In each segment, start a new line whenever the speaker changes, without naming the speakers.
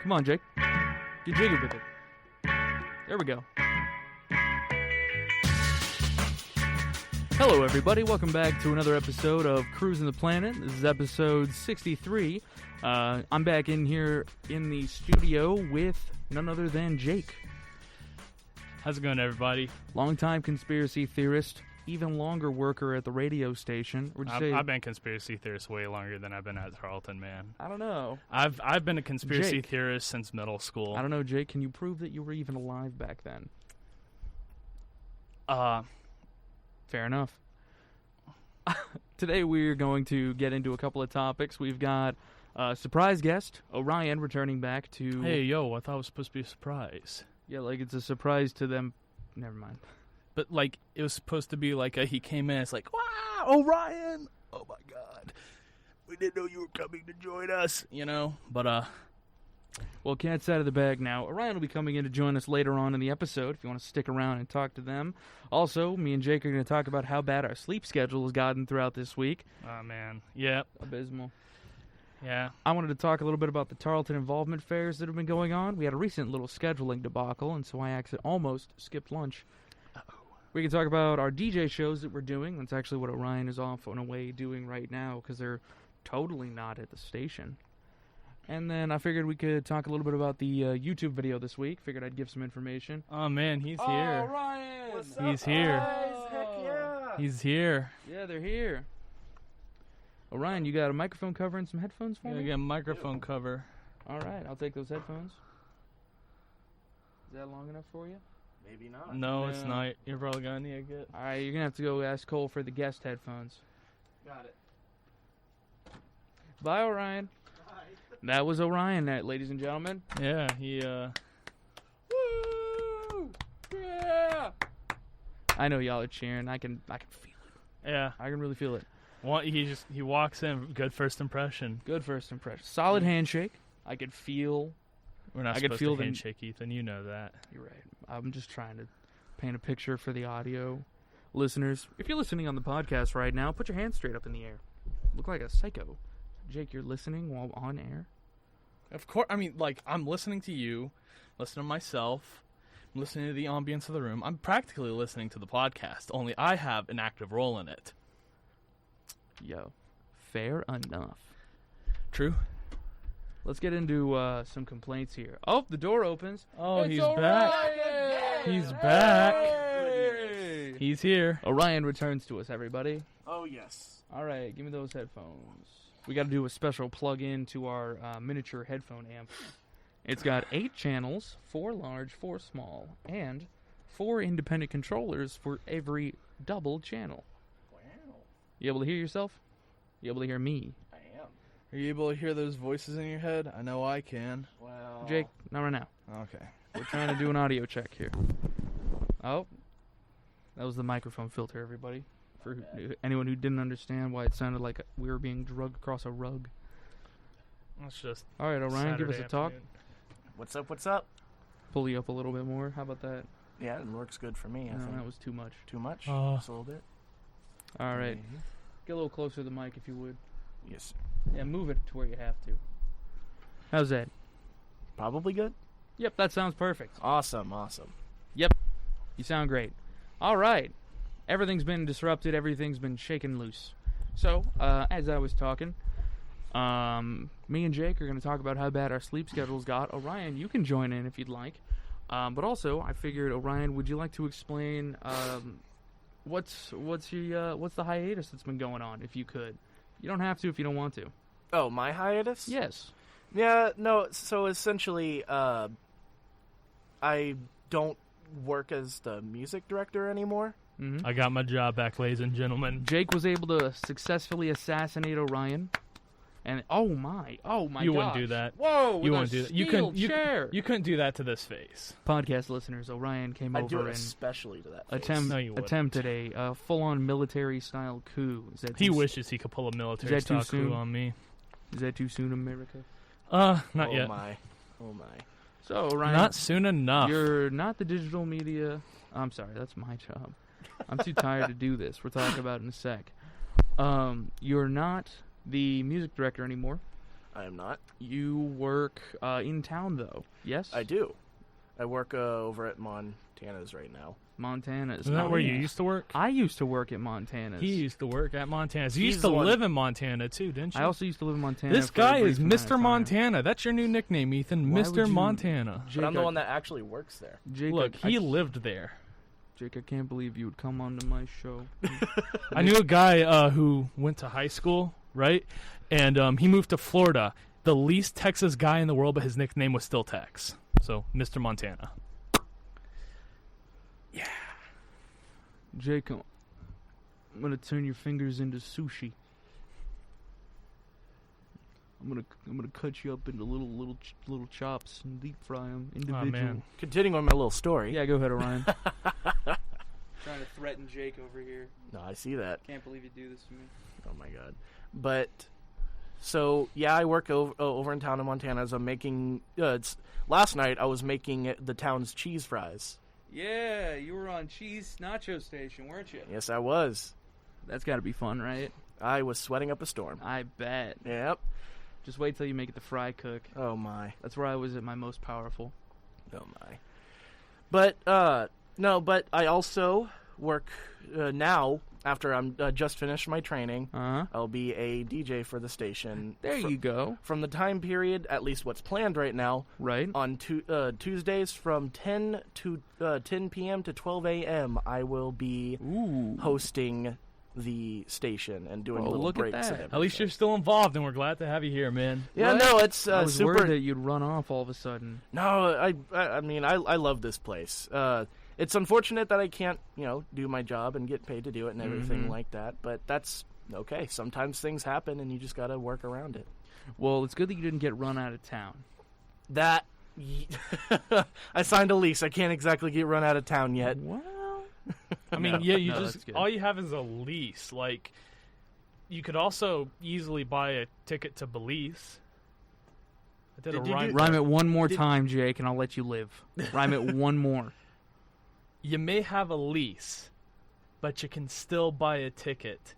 Come on, Jake. Get jiggy with it. There we go. Hello, everybody. Welcome back to another episode of Cruisin the Planet. This is episode 63. I'm back in here in the studio with none other than Jake.
How's it going, everybody?
Longtime conspiracy theorist, even longer worker at the radio station.
I've been a conspiracy theorist way longer than I've been at Tarleton, man.
I don't know.
I've been a conspiracy theorist since middle school.
I don't know, Jake. Can you prove that you were even alive back then? Fair enough. Today we're going to get into a couple of topics. We've got a surprise guest, Orion, returning back to...
Hey, yo, I thought it was supposed to be a surprise.
Yeah, like it's a surprise to them. Never mind.
But, like, it was supposed to be like he came in, it's like, wow, Orion! Oh, my God. We didn't know you were coming to join us, you know? But,
Well, cat's out of the bag now. Orion will be coming in to join us later on in the episode if you want to stick around and talk to them. Also, me and Jake are going to talk about how bad our sleep schedule has gotten throughout this week.
Oh, man. Yep.
Abysmal.
Yeah.
I wanted to talk a little bit about the Tarleton involvement fairs that have been going on. We had a recent little scheduling debacle, and so I almost skipped lunch.
Uh-oh.
We can talk about our DJ shows that we're doing. That's actually what Orion is off on a way doing right now because they're totally not at the station. And then I figured we could talk a little bit about the YouTube video this week. Figured I'd give some information.
Oh, man, he's here.
Oh, Ryan!
What's up, he's here.
Guys? Heck yeah!
He's here.
Yeah, they're here. Orion, you got a microphone cover and some headphones for
Yeah,
me?
I got a microphone cover.
All right, I'll take those headphones. Is that long enough for you?
Maybe not.
No, it's not. You're probably going to need to get...
All right, you're going to have to go ask Cole for the guest headphones.
Got it.
Bye, Orion.
Bye.
That was Orion, ladies and gentlemen.
Yeah, he,
Woo! Yeah! I know y'all are cheering. I can feel it.
Yeah.
I can really feel it.
He walks in, good first impression.
Good first impression. Solid handshake. I could feel...
We're not
I could
supposed
feel
to
the-
handshake, Ethan. You know that.
You're right. I'm just trying to paint a picture for the audio listeners. If you're listening on the podcast right now, put your hands straight up in the air. Look like a psycho. Jake, you're listening while on air?
Of course. I mean, like, I'm listening to you, listening to myself, I'm listening to the ambience of the room. I'm practically listening to the podcast, only I have an active role in it.
Yo, fair enough.
True.
Let's get into some complaints here. Oh, the door opens.
Oh,
It's
he's
Orion!
back. He's back.
Hey!
He's here.
Orion returns to us, everybody.
Oh, yes.
All right, give me those headphones. We got to do a special plug-in to our miniature headphone amp. It's got 8 channels, 4 large, 4 small, and 4 independent controllers for every double channel.
Wow.
You able to hear yourself? You able to hear me?
I am.
Are you able to hear those voices in your head? I know I can.
Well.
Jake, not right now.
Okay.
We're trying to do an audio check here. Oh, that was the microphone filter, everybody. For anyone who didn't understand why it sounded like we were being drugged across a rug.
That's just
All right, Orion, give us a
Saturday
talk.
afternoon.
What's up? What's up?
Pull you up a little bit more. How about that?
Yeah, it works good for me, I
No,
think.
that was too much.
Too much? Just a little bit?
All right.
Mhm.
Get a little closer to the mic if you would.
Yes.
Yeah, move it to where you have to. How's that?
Probably good?
Yep, that sounds perfect.
Awesome, awesome.
Yep, you sound great. All right. Everything's been disrupted. Everything's been shaken loose. So, as I was talking, me and Jake are going to talk about how bad our sleep schedules got. Orion, you can join in if you'd like. But also, I figured, Orion, would you like to explain what's the hiatus that's been going on, if you could? You don't have to if you don't want to.
Oh, my hiatus?
Yes.
Yeah, no, so essentially, I don't work as the music director anymore.
Mm-hmm.
I got my job back, ladies and gentlemen.
Jake was able to successfully assassinate Orion. And oh my
You
gosh.
wouldn't do that.
Whoa,
You
with
wouldn't
a
do that. You
steel
couldn't.
chair.
You couldn't do that to this face.
Podcast listeners, Orion came
I do
over
it
and
especially to that face.
No, you wouldn't.
attempted a full-on military-style coup. Is that
He
too,
wishes he could pull a military
Is that too
style coup
soon?
on me.
Is that too soon, America?
Not
Oh
yet.
my. Oh my.
So, Orion,
Not soon enough.
you're not the digital media. I'm sorry, that's my job. I'm too tired to do this. We'll talk about it in a sec. You're not the music director anymore.
I am not.
You work in town, though. Yes?
I do. I work over at Montana's right now.
Montana's.
Isn't that where you used to work?
I used to work at Montana's.
He used to work at Montana's. You
He's
used to
the one-
live in Montana, too, didn't you?
I also used to live in Montana.
This
for a
guy
brief
is
amount of
Mr.
time.
Montana. That's your new nickname, Ethan.
Why
Mr.
would you-
Montana.
But I'm the
Jake,
one that actually works there.
Jake,
Look,
I
he lived there.
Jake, I can't believe you would come onto my show.
I knew a guy who went to high school, right? And he moved to Florida. The least Texas guy in the world, but his nickname was still Tex. So, Mr. Montana.
Jake, I'm gonna turn your fingers into sushi. I'm gonna cut you up into little chops and deep fry them individual.
man.
Continuing on my little story.
Yeah, go ahead, Orion. Trying to threaten Jake over here.
No, I see that.
Can't believe you do this to me.
Oh my god. But so yeah, I work over in town in Montana. As I'm making. Last night I was making the town's cheese fries.
Yeah, you were on Cheese Nacho Station, weren't you?
Yes, I was.
That's got to be fun, right?
I was sweating up a storm.
I bet.
Yep.
Just wait till you make it the fry cook.
Oh my.
That's where I was at my most powerful.
Oh my. But no, but I also work now. After I'm just finished my training, I'll be a DJ for the station.
There you go.
From the time period, at least what's planned right now,
Right.
on Tuesdays from 10 p.m. to 12 a.m., I will be hosting the station and doing little
look at
breaks.
that.
And everything.
At least you're still involved, and we're glad to have you here, man.
Yeah,
What?
no, it's
I was
super.
worried that you'd run off all of a sudden.
No, I mean, I love this place. It's unfortunate that I can't, do my job and get paid to do it and everything like that. But that's okay. Sometimes things happen, and you just got to work around it.
Well, it's good that you didn't get run out of town.
That I signed a lease. I can't exactly get run out of town yet.
Well,
I mean,
No,
yeah, you
no,
just
that's good.
all you have is a lease. Like, you could also easily buy a ticket to Belize. I did
Did
a
you
rhyme.
do-
rhyme it one more
Did-
time, Jake, and I'll let you live. Rhyme it one more.
You may have a lease, but you can still buy a ticket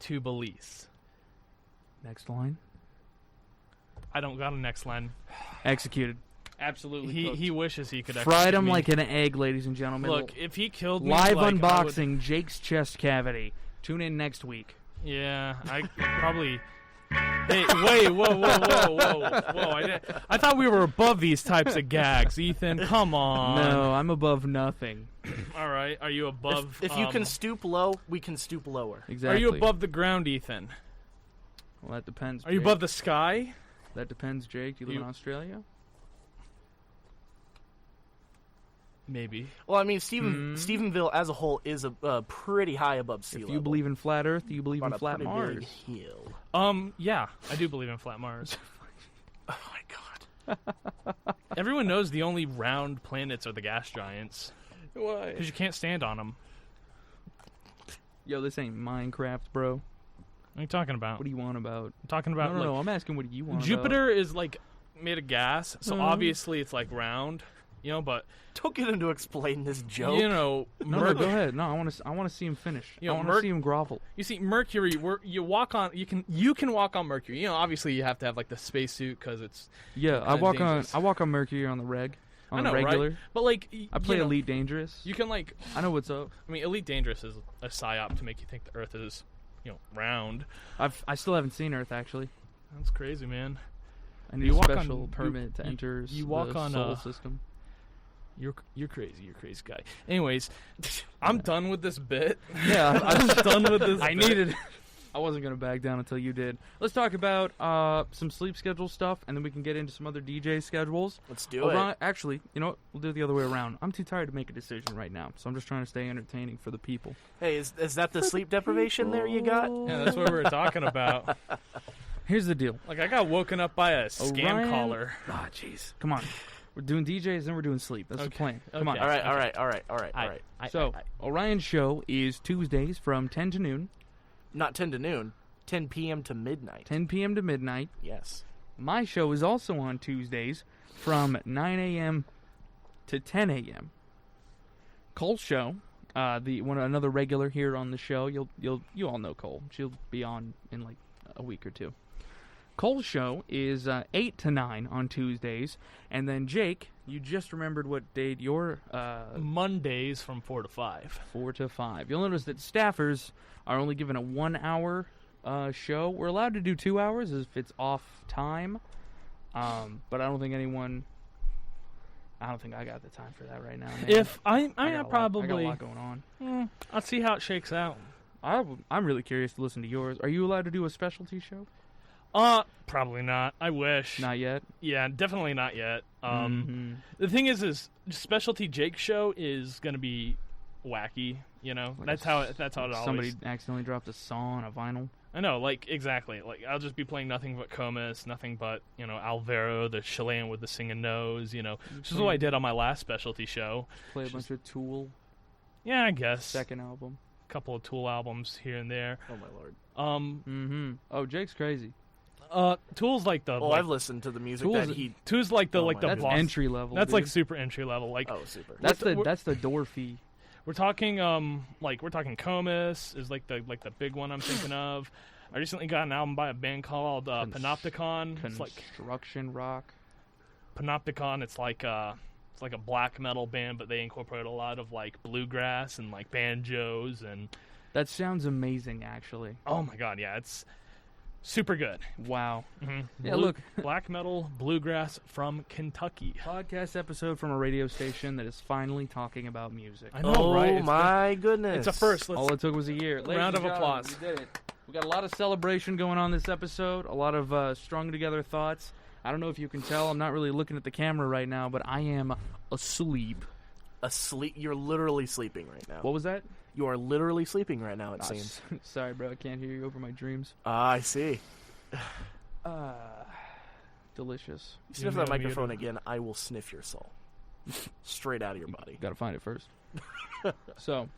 to Belize.
Next line.
I don't got a next line.
Executed. Absolutely.
He wishes he could
fried
execute
him
me.
like an egg, ladies and gentlemen.
Look, if he killed me,
Live
like,
unboxing Jake's chest cavity. Tune in next week.
Yeah, I probably. Hey, wait, whoa! I thought we were above these types of gags, Ethan. Come on.
No, I'm above nothing.
All right, are you above?
If you can stoop low, we can stoop lower.
Exactly.
Are you above the ground, Ethan?
Well, that depends.
Are you
Jake.
above the sky?
That depends, Jake. You live in Australia?
Maybe.
Well, I mean, Stephenville as a whole is pretty high above sea
If
level.
you believe in flat Earth, do you believe
on
in
a
flat
pretty
Mars?
big hill.
Yeah, I do believe in flat Mars.
Oh my god.
Everyone knows the only round planets are the gas giants
Why?
because you can't stand on them.
Yo, this ain't Minecraft, bro.
What are you talking about?
What do you want about?
I'm talking about
No, I'm asking what do you want
Jupiter is like made of gas, so
Mhm.
obviously it's like round, but
Don't get him to explain this joke.
about. No, go ahead. No, I want to see him finish.
You
I
know,
want to see him grovel.
you see Mercury, you can walk on Mercury. Obviously you have to have like the spacesuit because it's
Yeah, I
kinda
walk
dangerous.
on Mercury on the
I know,
regular.
right? But like
I play Elite Dangerous.
You can like
I know what's up.
I mean, Elite Dangerous is a psyop to make you think the Earth is round.
I still haven't seen Earth actually.
That's crazy, man.
I need
You
a
walk on-
special permit to enter
you walk
the
on,
solar system.
You're crazy. You're a crazy guy. Anyways, I'm done with this bit.
Yeah,
I'm done with this.
I
bit.
needed. I wasn't gonna back down until you did. Let's talk about some sleep schedule stuff, and then we can get into some other DJ schedules.
Let's do it.
Actually, you know what? We'll do it the other way around. I'm too tired to make a decision right now, so I'm just trying to stay entertaining for the people.
Hey, is that the sleep deprivation there you got?
Yeah, that's what we were talking about.
Here's the deal.
Like I got woken up by a scam
Orion-
caller.
Ah, jeez. Come on. We're doing DJs, then we're doing sleep. That's the plan. Come on.
Okay.
All right.
So, Orion's show is Tuesdays from 10 to noon,
Not 10 to noon, 10 p.m. to midnight.
10 p.m. to midnight.
Yes.
My show is also on Tuesdays from 9 a.m. to 10 a.m. Cole's show, another regular here on the show. You all know Cole. She'll be on in like a week or two. Cole's show is 8 to 9 on Tuesdays. And then, Jake, you just remembered what date your...
Mondays from 4 to 5.
4 to 5. You'll notice that staffers are only given a 1-hour show. We're allowed to do 2 hours if it's off time. But I don't think I got the time for that right now, man.
If I
got
probably...
I got a lot going on.
I'll see how it shakes out.
I'm really curious to listen to yours. Are you allowed to do a specialty show?
Probably not. I wish.
Not yet?
Yeah, definitely not yet. The thing is specialty Jake show is gonna be wacky. You know,
Like
that's how it always.
Somebody accidentally dropped a saw on a vinyl.
I know, like exactly. Like I'll just be playing nothing but Comus, nothing but Alvaro, the Chilean with the singing nose. Which is what I did on my last specialty show.
Play a bunch of Tool.
Yeah, I guess.
Second album.
Couple of Tool albums here and there.
Oh my lord.
Oh, Jake's crazy.
Tool's like the.
Oh, I've listened to the music
Tool's-
that he.
Tool's like the
That's
boss.
entry level.
That's
dude.
like super entry level. Like
Oh, super.
That's the door fee.
we're talking Comus is like the big one I'm thinking of. I recently got an album by a band called Panopticon. It's like
Construction rock.
Panopticon. It's like a black metal band, but they incorporate a lot of like bluegrass and like banjos and.
That sounds amazing, actually.
Oh my god, yeah, it's super good.
Wow.
Mm-hmm.
Yeah, look.
Black metal bluegrass from Kentucky.
Podcast episode from a radio station that is finally talking about music.
I know,
Oh
right?
my goodness.
It's a first.
All it took was a year. Ladies
Round
and
of
gentlemen,
applause.
We did it. We got a lot of celebration going on this episode. A lot of strung together thoughts. I don't know if you can tell. I'm not really looking at the camera right now, but I am asleep.
Asleep. You're literally sleeping right now.
What was that?
You are literally sleeping right now, it seems.
Sorry, bro. I can't hear you over my dreams.
I see.
Delicious.
You sniff that microphone again, I will sniff your soul. Straight out of your body.
Gotta find it first. So,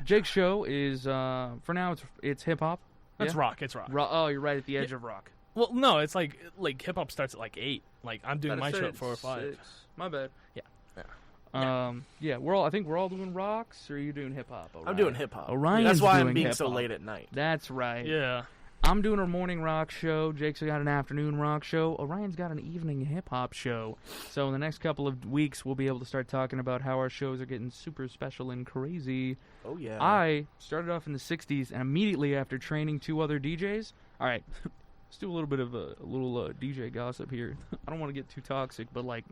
Jake's show is, for now, it's hip-hop.
That's
Yeah?
rock. It's rock.
Oh, you're right at the edge of rock.
Well, no, it's like hip hop starts at like 8. Like I'm doing my show at 4 or 5.
6. My bad.
Yeah.
Yeah. I think we're all doing rocks, or are you doing hip hop?
I'm doing hip hop.
Orion's
That's why I'm
doing
being so
hip-hop.
late at night.
That's right.
Yeah.
I'm doing a morning rock show. Jake's got an afternoon rock show. Orion's got an evening hip hop show. So in the next couple of weeks, we'll be able to start talking about how our shows are getting super special and crazy.
Oh yeah.
I started off in the 60s, and immediately after training 2 other DJs, all right, let's do a little bit of a little DJ gossip here. I don't want to get too toxic, but like,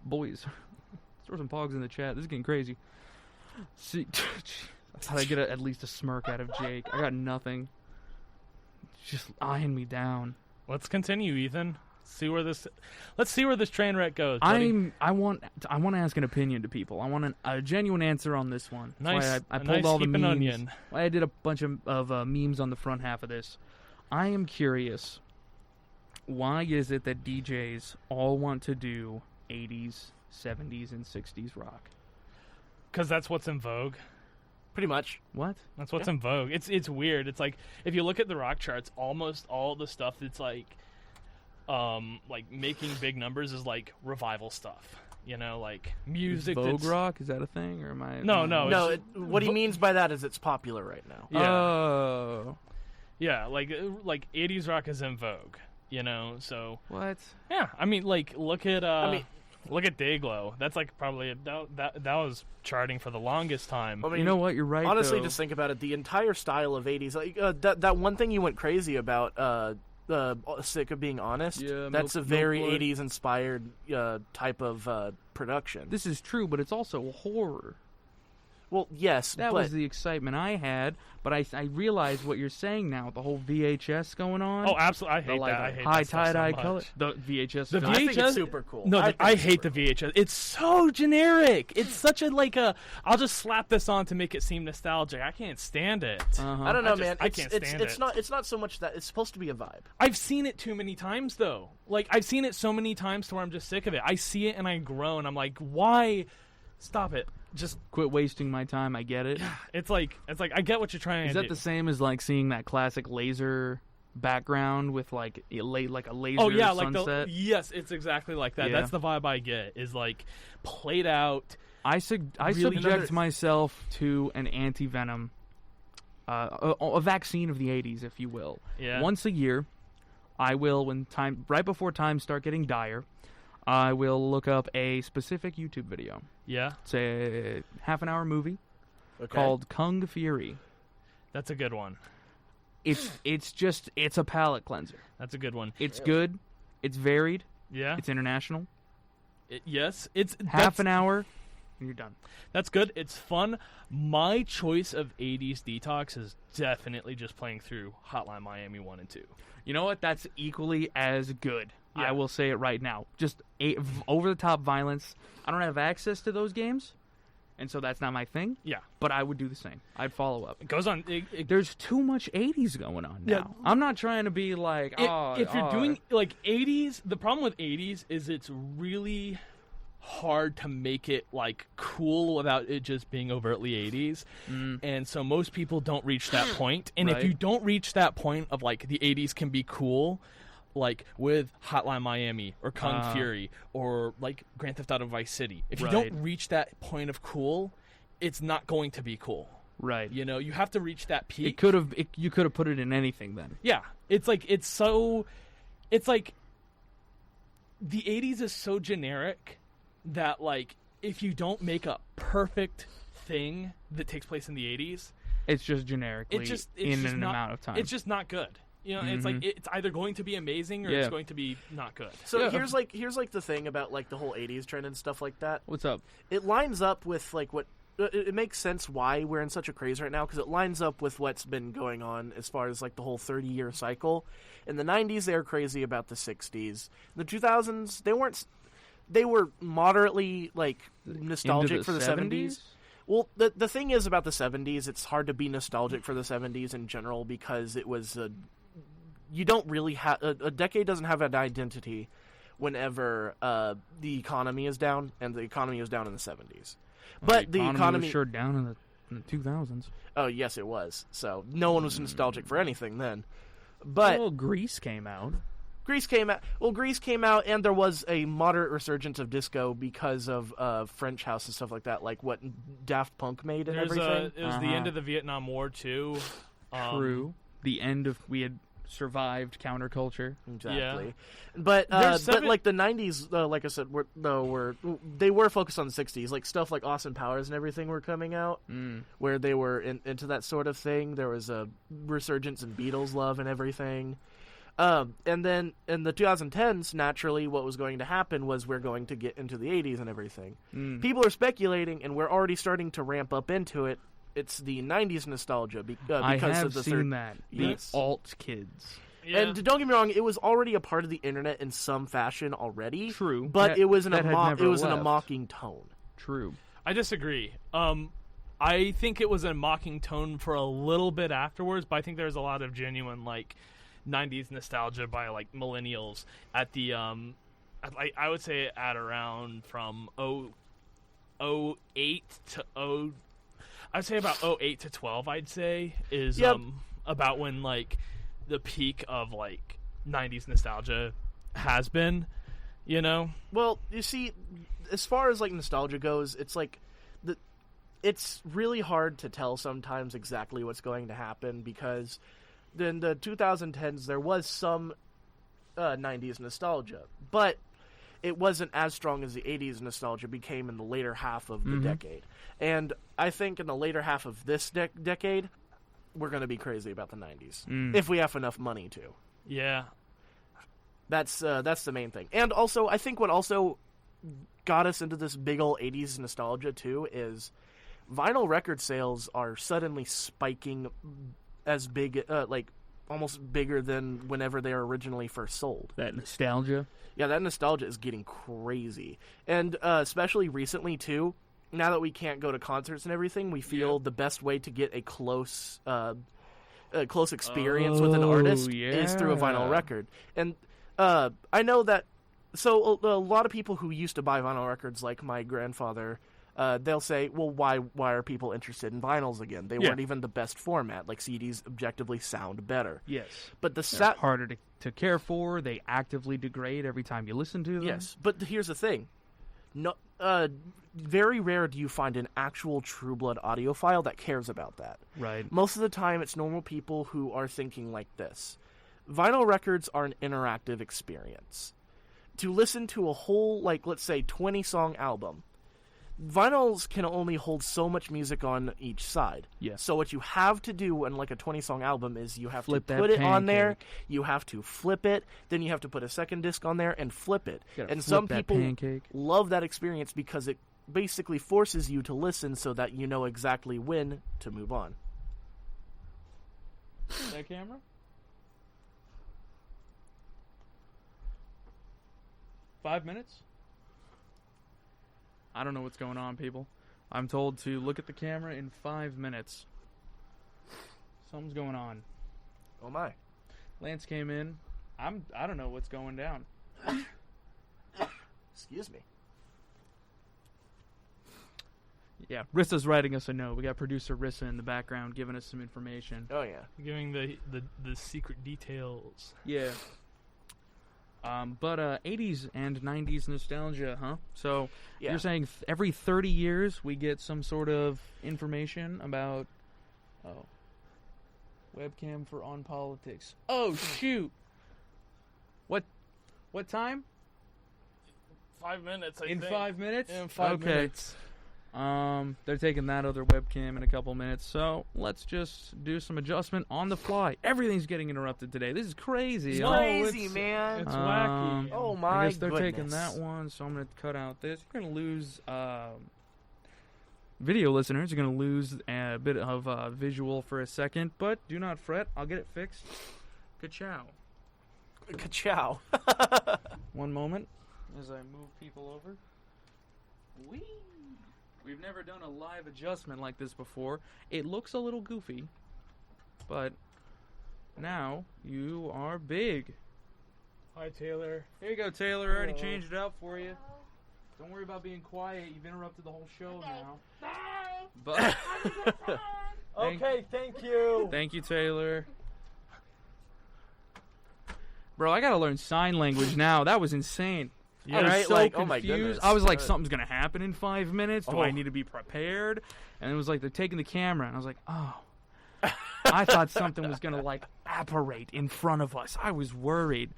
boys, throw some pogs in the chat. This is getting crazy. See, I thought I'd get at least a smirk out of Jake. I got nothing. Just eyeing me down.
Let's continue, Ethan. Let's see where this train wreck goes. Buddy.
I want to ask an opinion to people. I want a genuine answer on this one. That's
Nice.
why I
a
pulled
nice
all the
heaping
memes.
onion.
Why I did a bunch of memes on the front half of this. I am curious. Why is it that DJs all want to do 80s, 70s, and 60s rock?
Because that's what's in vogue.
Pretty much.
What?
That's what's in vogue. It's weird. It's like if you look at the rock charts, almost all the stuff that's like making big numbers is like revival stuff. Like music.
Vogue
that's,
rock? Is that a thing, or am I?
No.
No, what he means by that is it's popular right now.
Yeah.
Oh.
Yeah, like 80s rock is in vogue. So
What?
yeah. I mean, like look at look at Dayglow. That's like probably that was charting for the longest time.
I mean,
You know what? You're right.
honestly,
though.
just think about it. The entire style of 80s, like that one thing you went crazy about, Sick of Being Honest.
Yeah,
that's
Milk
a very
Blood.
80s inspired type of production.
This is true, but it's also horror.
Well, yes,
That
but
was the excitement I had, but I realize what you're saying now. The whole VHS going on.
Oh, absolutely. I hate
like
that. I hate
high
that stuff so
tie-dye
much.
color. The VHS.
The
film.
I think
VHS
it's super cool.
No,
think
I
it's
hate
super
the VHS. It's so generic. It's such a I'll just slap this on to make it seem nostalgic. I can't stand it.
Uh-huh.
I don't know,
I just-
man.
I can't stand
it's
it.
not. It's not so much that it's supposed to be a vibe.
I've seen it too many times though. Like I've seen it so many times to where I'm just sick of it. I see it and I groan. I'm like, why? Stop it. Just
Quit wasting my time. I get it.
it's like I get what you're trying
Is
to
that
do.
the same as like seeing that classic laser background with like a laser
Oh yeah,
sunset?
yes, it's exactly like that.
Yeah.
That's the vibe I get. Is like played out.
I
Really-
subject
Another-
myself to an anti-venom, a vaccine of the 80s, if you will.
Yeah.
Once a year, I will, right before times start getting dire, I will look up a specific YouTube video.
Yeah,
It's a half-an-hour movie
Okay.
called Kung Fury.
that's a good one.
It's a palate cleanser.
That's a good one.
It's good. It's varied.
Yeah.
It's international.
Yes, it's
Half an hour, and you're done.
That's good. It's fun. My choice of 80s detox is definitely just playing through Hotline Miami 1 and 2.
You know what? That's equally as good.
Yeah.
I will say it right now. Just over-the-top violence. I don't have access to those games, and so that's not my thing.
Yeah.
But I would do the same. I'd follow up.
It goes on.
There's too much 80s going on now.
Yeah.
I'm not trying to be like,
if you're doing like 80s, the problem with 80s is it's really hard to make it like cool without it just being overtly 80s. And so most people don't reach that point. And if
Right.
you don't reach that point of like the 80s can be cool, like with Hotline Miami or Kung Fury or like Grand Theft Auto Vice City, if you
Right.
don't reach that point of cool, it's not going to be cool.
Right.
You know, you have to reach that peak.
You could have put it in anything then.
Yeah, it's like the 80s is so generic that like if you don't make a perfect thing that takes place in the 80s,
It's just generically
it's
in
just
an
not,
amount of time.
it's just not good. You know, it's like it's either going to be amazing or
Yeah.
it's going to be not good.
So
Yeah.
here's like the thing about like the whole 80s trend and stuff like that.
What's up?
It lines up with like what it makes sense why we're in such a craze right now, because it lines up with what's been going on as far as like the whole 30-year cycle. In the 90s they were crazy about the 60s. In the 2000s they were moderately like nostalgic for the 70s. Well, the thing is about the 70s, it's hard to be nostalgic for the 70s in general because it was you don't really have a decade doesn't have an identity whenever the economy is down, and the economy was down in the 70s. But the economy
was sure down in the 2000s.
Oh, yes, it was. So no one was nostalgic for anything then. But
Well, Grease came out.
Grease came out. Well, Grease came out, and there was a moderate resurgence of disco because of French house and stuff like that, like what Daft Punk made and everything.
It was the end of the Vietnam War too.
True. The end of we had survived counterculture.
Exactly. But but like the 90s, like I said, they were focused on the 60s. Like stuff like Austin Powers and everything were coming out, where they were into that sort of thing. There was a resurgence in Beatles love and everything. And then in the 2010s, naturally, what was going to happen was we're going to get into the 80s and everything. People are speculating, and we're already starting to ramp up into it. It's the 90s nostalgia because
I have
of the
seen that. The
Yes.
alt kids.
Yeah.
And don't get me wrong, it was already a part of the internet in some fashion already.
True.
But
That-
it was in
that had never
in a
left.
mocking tone.
True.
I disagree. I think it was a mocking tone for a little bit afterwards, but I think there's a lot of genuine like 90s nostalgia by like millennials at the I would say at around from 08 to I'd say about 08 to 12 I'd say is
Yep.
about when like the peak of like 90s nostalgia has been, you know?
Well, you see, as far as like nostalgia goes, it's like it's really hard to tell sometimes exactly what's going to happen because in the 2010s there was some 90s nostalgia, but it wasn't as strong as the 80s nostalgia became in the later half of the decade. And I think in the later half of this decade, we're going to be crazy about the 90s if we have enough money to.
Yeah.
That's the main thing. And also, I think what also got us into this big old 80s nostalgia too is vinyl record sales are suddenly spiking as big, like almost bigger than whenever they were originally first sold.
That nostalgia.
Yeah, that nostalgia is getting crazy. And especially recently too, now that we can't go to concerts and everything, we feel the best way to get a close experience with an artist is through a vinyl record. And I know that, so a lot of people who used to buy vinyl records, like my grandfather, they'll say, well, why are people interested in vinyls again? They weren't even the best format. Like, CDs objectively sound better.
Yes.
But
They're harder to care for. They actively degrade every time you listen to them.
Yes, but here's the thing. No, very rare do you find an actual True Blood audiophile that cares about that.
Right.
Most of the time, it's normal people who are thinking like this. Vinyl records are an interactive experience. To listen to a whole, like, let's say, 20-song album, vinyls can only hold so much music on each side.
Yeah.
So what you have to do on, like, a 20-song album is you have
Flip
to
that
put it on there,
pancake.
you have to flip it, then you have to put a second disc on there and flip it.
Gotta
And
flip
some
that
people
pancake.
love that experience because it basically forces you to listen so that you know exactly when to move on.
That camera? $5 minutes? I don't know what's going on, people. I'm told to look at the camera in 5 minutes. Something's going on.
Oh my.
Lance came in. I don't know what's going down.
Excuse me.
Yeah, Rissa's writing us a note. We got producer Rissa in the background giving us some information.
Oh yeah.
Giving the secret details.
Yeah. But 80s and 90s nostalgia, huh? So
Yeah.
you're saying every 30 years we get some sort of information about webcam for On Politics. Oh shoot. What time?
5 minutes, I
In
think.
5 minutes?
In 5
okay.
minutes.
They're taking that other webcam in a couple minutes, so let's just do some adjustment on the fly. Everything's getting interrupted today. This is crazy.
It's
huh?
crazy, man.
It's
Um,
wacky.
Oh my
I guess they're
goodness.
taking that one, so I'm going to cut out this. You're going to lose video listeners. You're going to lose a bit of visual for a second, but do not fret. I'll get it fixed. Ka-chow.
Ka-chow.
One moment as I move people over. Whee! We've never done a live adjustment like this before. It looks a little goofy, but now you are big.
Hi, Taylor.
Here you go, Taylor. I already
Hello.
changed it out for you. Don't worry about being quiet. You've interrupted the whole show now. But
Okay, thank you.
thank you, Taylor. Bro, I gotta learn sign language now. That was insane.
Yeah,
I was
right?
so
Like,
confused.
oh my goodness.
I was like,
Good.
something's gonna happen in 5 minutes. Do I
Oh.
need to be prepared? And it was like they're taking the camera, and I was like, oh. I thought something was gonna like apparate in front of us. I was worried.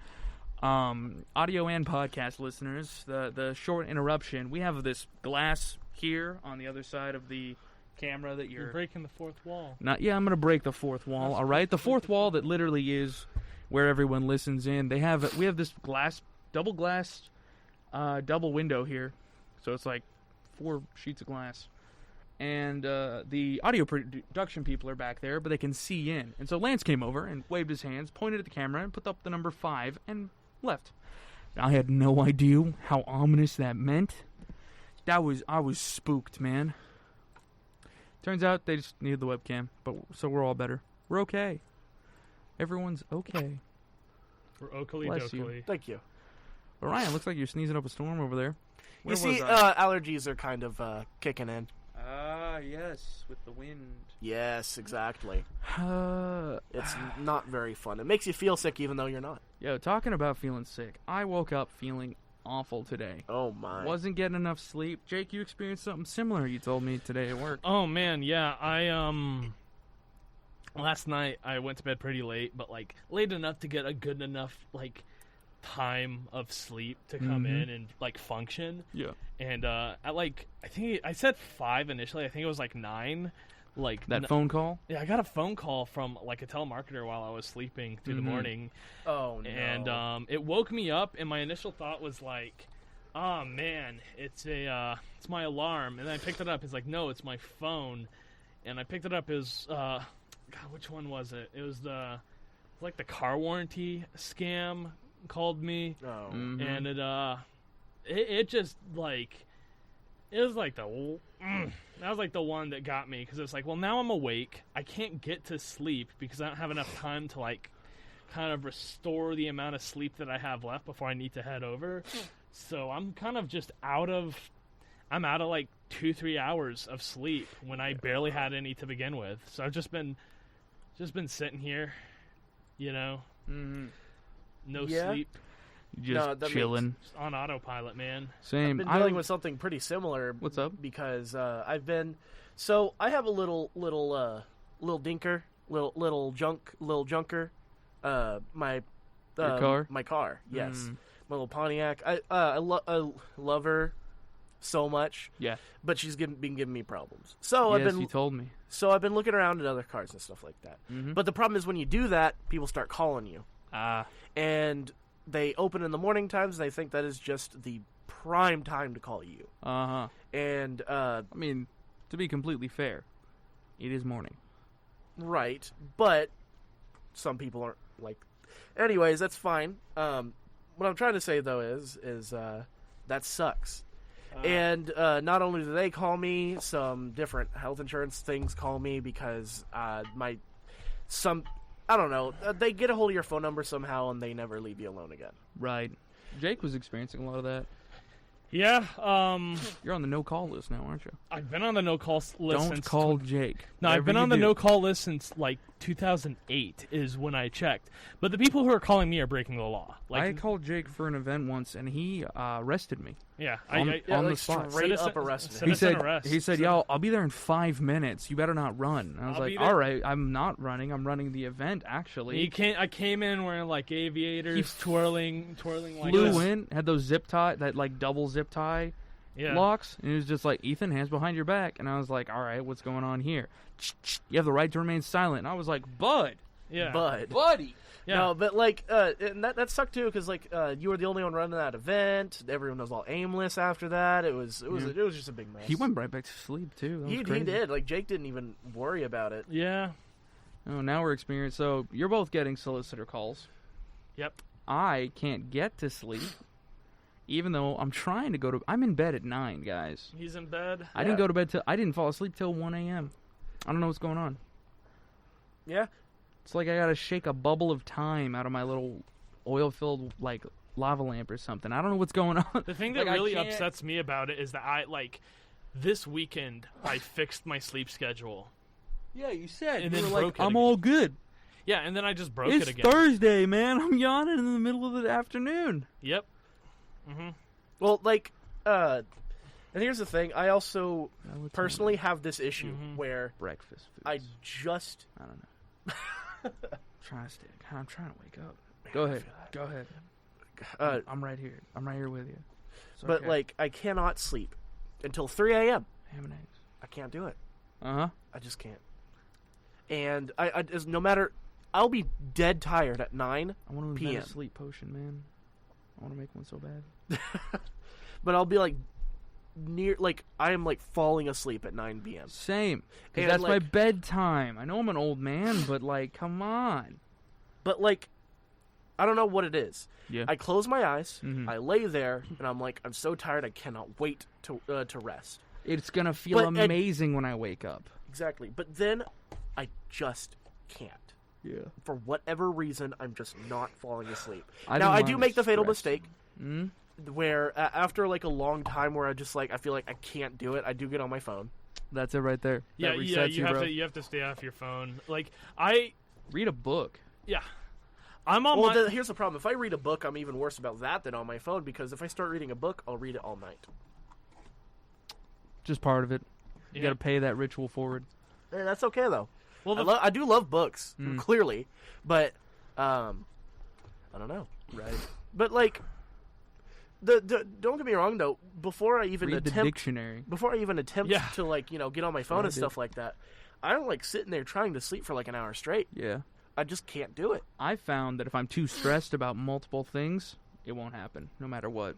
Audio and podcast listeners, the short interruption. We have this glass here on the other side of the camera that
You're
you're
breaking the fourth wall.
not. Yeah, I'm gonna break the fourth wall.
That's
All right, the fourth wall that literally is where everyone listens in. We have this double glass, double window here, so it's like 4 sheets of glass. And the audio production people are back there, but they can see in. And so Lance came over and waved his hands, pointed at the camera, and put up the number 5 and left. I had no idea how ominous that meant. I was spooked, man. Turns out they just needed the webcam, but so we're all better. We're okay. Everyone's okay.
We're Oakley
Bless you.
Dokley.
Thank you.
Orion, looks like you're sneezing up a storm over there. Where
You see,
was I?
allergies are kind of kicking in.
Ah, yes, with the wind.
Yes, exactly. It's not very fun. It makes you feel sick even though you're not.
Yo, talking about feeling sick, I woke up feeling awful today.
Oh my.
Wasn't getting enough sleep. Jake, you experienced something similar, you told me today at work.
Oh man, yeah. I last night I went to bed pretty late, but like late enough to get a good enough like time of sleep to come
Mhm.
in and like function.
Yeah.
And at like I think I said 5 initially. I think it was like 9. Like
That phone call?
Yeah, I got a phone call from like a telemarketer while I was sleeping through the
Mhm.
morning.
Oh no.
And it woke me up, and my initial thought was like, "Oh man, it's my alarm." And then I picked it up. It's like, "No, it's my phone." And I picked it up as God, which one was it? It was the car warranty scam called me,
Oh.
Mhm.
and it just like it was like that was like the one that got me, because it's like, well, now I'm awake. I can't get to sleep because I don't have enough time to like kind of restore the amount of sleep that I have left before I need to head over. So I'm kind of just out of like 2-3 hours of sleep when I barely had any to begin with. So I've just been sitting here, you know,
Mhm.
no
Yeah.
sleep,
Just
No, that
chilling.
just on autopilot, man.
Same.
I've been
I
dealing
don't-
with something pretty similar.
What's up?
Because I've been, so I have a little dinker, little junker. my
Your car?
My car, yes, my little Pontiac. I love her so much.
Yeah.
But she's been giving me problems. So
Yes, you told me.
So I've been looking around at other cars and stuff like that.
Mm-hmm.
But the problem is when you do that, people start calling you.
Ah.
And they open in the morning times. They think that is just the prime time to call you.
Uh-huh.
And
I mean, to be completely fair, it is morning.
right, but some people aren't like. Anyways, that's fine. What I'm trying to say though is that sucks. And not only do they call me, some different health insurance things call me because I don't know, they get a hold of your phone number somehow and they never leave you alone again.
Right. Jake was experiencing a lot of that.
Yeah.
You're on the no-call list now, aren't you?
I've been on the no-call list
Don't
since...
call Jake.
No, I've been
Whatever
on the
you do.
no-call list since, 2008 is when I checked. But the people who are calling me are breaking the law.
I called Jake for an event once, and he arrested me.
Yeah.
on the
like
spot.
straight up arrested.
Citizen arrest.
He said, "Yo, I'll be there in 5 minutes. You better not run." And I was
I'll
like,
be there.
"All right, I'm not running. I'm running the event, actually."
I came in wearing, aviators, twirling like
Flew
this.
in, had those zip tie, that, double zip tie locks, and it was just like, "Ethan, hands behind your back." And I was like, "All right, what's going on here? You have the right to remain silent." And I was like, "Bud."
Yeah.
Buddy.
Yeah.
No, but and that sucked too because you were the only one running that event. Everyone was all aimless after that. It was just a big mess.
He went right back to sleep too. That was
He
crazy.
did. Like Jake didn't even worry about it.
Yeah.
Oh, now we're experienced. So you're both getting solicitor calls.
Yep.
I can't get to sleep, even though I'm trying to go to. I'm in bed at 9, guys.
He's in bed.
I didn't go to bed till. I didn't fall asleep till 1 a.m. I don't know what's going on.
Yeah.
It's like I gotta shake a bubble of time out of my little oil-filled lava lamp or something. I don't know what's going on.
The thing that really upsets me about it is that this weekend I fixed my sleep schedule.
Yeah, you said.
And
you
then
were
broke
like,
it
I'm
again.
all good.
Yeah, and then I just broke
It's
it again.
Thursday, man. I'm yawning in the middle of the afternoon.
Yep. Mm-hmm.
Well, and here's the thing. I also personally have this issue where
Breakfast foods.
I just
I don't know. I'm trying to wake up. Go ahead. Go ahead. I'm right here. I'm right here with you. It's
but
okay.
I cannot sleep until 3 a.m.
Ham and eggs.
I can't do it.
Uh-huh.
I just can't. And I just, no matter, I'll be dead tired at 9
I want to
p.m.
invent a sleep potion, man. I want to make one so bad.
But I'll be I am falling asleep at 9 p.m.
Same. 'Cause
And,
that's my bedtime. I know I'm an old man, but come on.
But I don't know what it is.
Yeah.
I close my eyes,
Mhm.
I lay there, and I'm I'm so tired I cannot wait to rest.
It's gonna feel
But-
amazing when I wake up.
Exactly. But then I just can't.
Yeah.
For whatever reason, I'm just not falling asleep.
I
Now,
think
I
mine
do make
is
the fatal
stress.
mistake
Mm?
where after a long time where I just I feel like I can't do it, I do get on my phone.
That's it right there.
Yeah,
That
yeah.
resets
You have
bro.
to stay off your phone.
Read a book.
Yeah. I'm on
Well,
my.
here's the problem. If I read a book, I'm even worse about that than on my phone because if I start reading a book, I'll read it all night.
Just part of it. You
Yeah.
gotta pay that ritual forward.
Hey, that's okay though.
Well,
I do love books,
Mm.
clearly, but I don't know.
Right.
But don't get me wrong though. Before I even
Read the
attempt
dictionary.
Yeah.
to get on my phone
what I
and stuff like that, I don't sitting there trying to sleep for an hour straight.
Yeah.
I just can't do it.
I found that if I'm too stressed about multiple things, it won't happen, no matter what.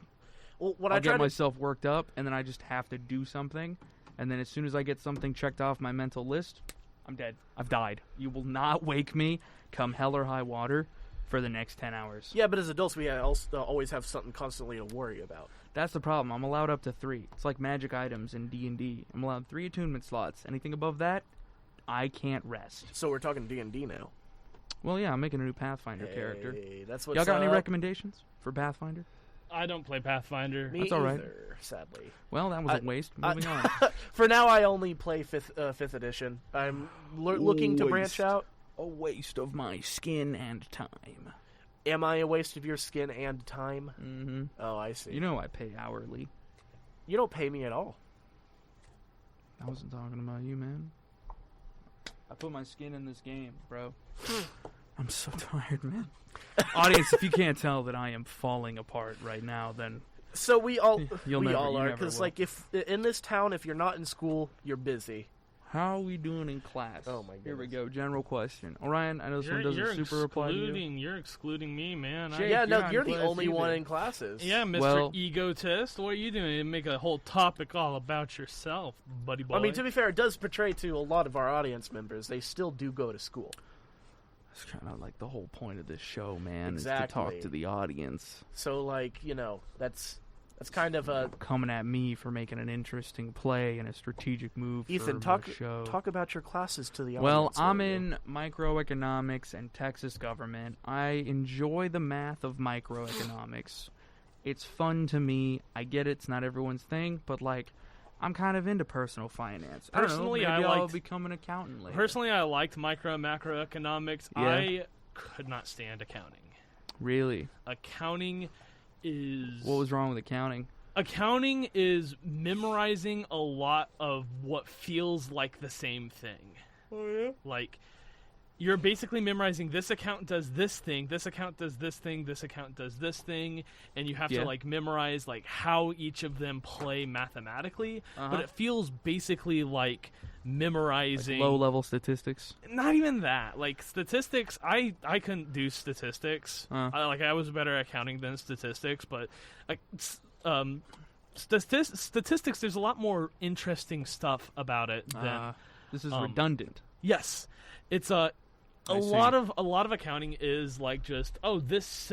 Well, what
I'll
I try
get
to
myself worked up, and then I just have to do something. And then as soon as I get something checked off my mental list, I'm dead. I've died. You will not wake me, come hell or high water, for the next 10 hours.
yeah, but as adults, we also always have something constantly to worry about.
That's the problem. I'm allowed up to 3. It's like magic items in D&D. I'm allowed 3 attunement slots. Anything above that, I can't rest.
So we're talking D&D now.
Well, yeah, I'm making a new Pathfinder character.
Hey, that's what's
Y'all got any
up.
recommendations for Pathfinder?
I don't play Pathfinder.
Me
That's all right.
either, sadly.
Well, that was a waste. Moving on.
For now, I only play fifth edition. I'm looking to branch
Waste.
out.
A waste of my skin and time.
Am I a waste of your skin and time?
Mm-hmm.
Oh, I see.
You know I pay hourly.
You don't pay me at all.
I wasn't talking about you, man. I put my skin in this game, bro. I'm so tired, man. Audience, if you can't tell that I am falling apart right now, then
So we all
you
are,
never
because
will.
like if in this town, if you're not in school, you're busy.
how are we doing in class?
Oh my goodness.
Here we go. General question. Orion, I know this one
You're
doesn't super apply to you.
You're excluding me, man.
Jake,
Yeah, no,
not
you're
in
the
class
only one
either.
in classes.
Yeah, Mr.
Well-
Egotist. What are you doing? You make a whole topic all about yourself, buddy boy.
I mean, to be fair, it does portray to a lot of our audience members. They still do go to school.
It's kind of like the whole point of this show, man, is to
Exactly.
talk to the audience.
So, like, that's kind of a
Coming at me for making an interesting play and a strategic move
Ethan.
for my show.
Talk about your classes to the
Well,
audience.
I'm
will you?
in microeconomics and Texas government. I enjoy the math of microeconomics. It's fun to me. I get it's not everyone's thing, but like, I'm kind of into personal finance.
Personally,
I don't know, maybe
I
I'll
liked-
become an accountant later.
Personally, I liked micro and macroeconomics.
Yeah.
I could not stand accounting.
Really?
Accounting is
What was wrong with accounting?
accounting is memorizing a lot of what feels like the same thing.
Oh yeah.
Like, you're basically memorizing this account does this thing, this account does this thing, this account does this thing, and you have
Yeah.
to like memorize like how each of them play mathematically. But it feels basically like memorizing
Low-level statistics.
not even that. Like statistics, I couldn't do statistics. I was better at accounting than statistics, but like statistics, there's a lot more interesting stuff about it than
This is
um,
redundant.
yes. It's
I see.
lot of accounting is like just this